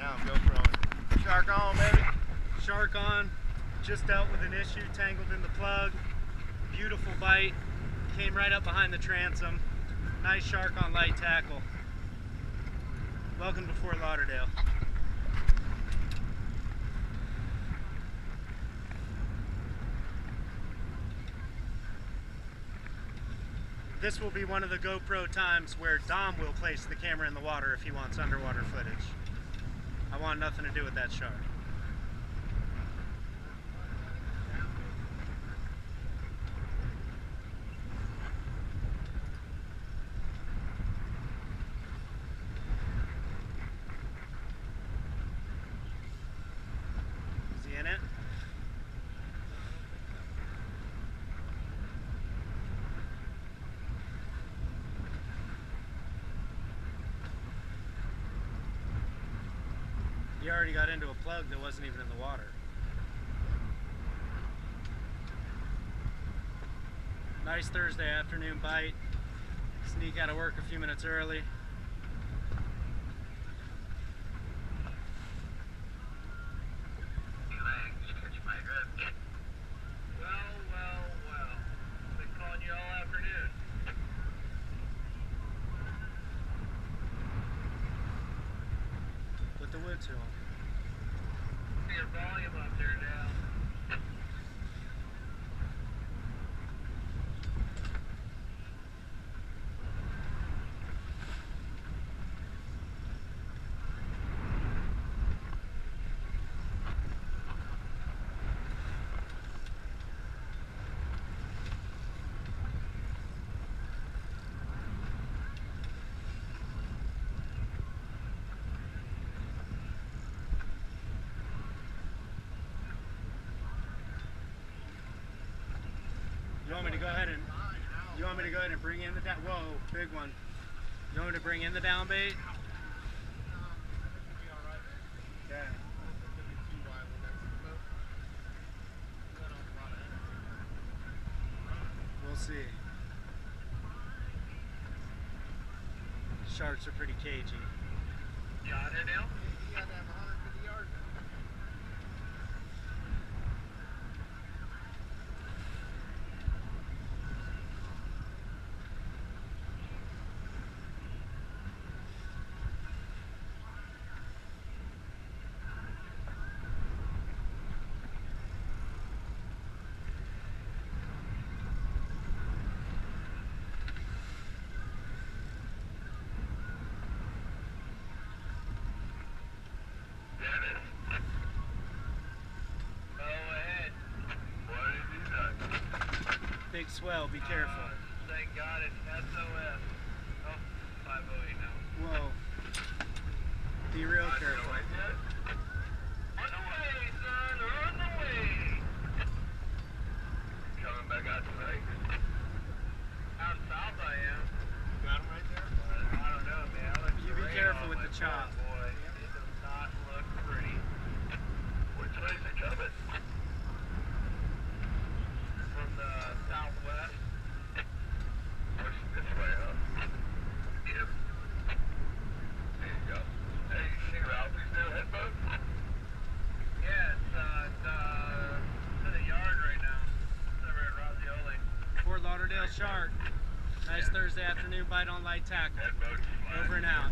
Now I'm GoProing. Shark on, baby. Shark on. Just dealt with an issue, tangled in the plug. Beautiful bite. Came right up behind the transom. Nice shark on light tackle. Welcome to Fort Lauderdale. This will be one of the GoPro times where Dom will place the camera in the water if he wants underwater footage. I want nothing to do with that shark. Is he in it? He already got into a plug that wasn't even in the water. Nice Thursday afternoon bite. Sneak out of work a few minutes early. Well. Been calling you all afternoon. Put the wood to him. See your volume up there now. You want me to go ahead and bring in the down? Whoa, big one. You want me to bring in the down bait? Okay. We'll see. Sharks are pretty cagey. You on there now? You got to have 150 yards. Big swell, be careful. Thank God it's SOS. Oh, 508 now. Whoa. Be real careful. On the way, son, on the way. Coming back out tonight. Out south I am. Got him right there? I don't know, man. You be careful with the chop. Boy, it does not look pretty. Which way is it coming? From the southwest. Pushing this way up. Yep. There you go. Hey, you see Ralphie's new headboat? Yeah, it's in the yard right now. It's over at Roscioli. Fort Lauderdale shark. Nice Thursday afternoon bite on light tackle. Headboat's flat. Over and out.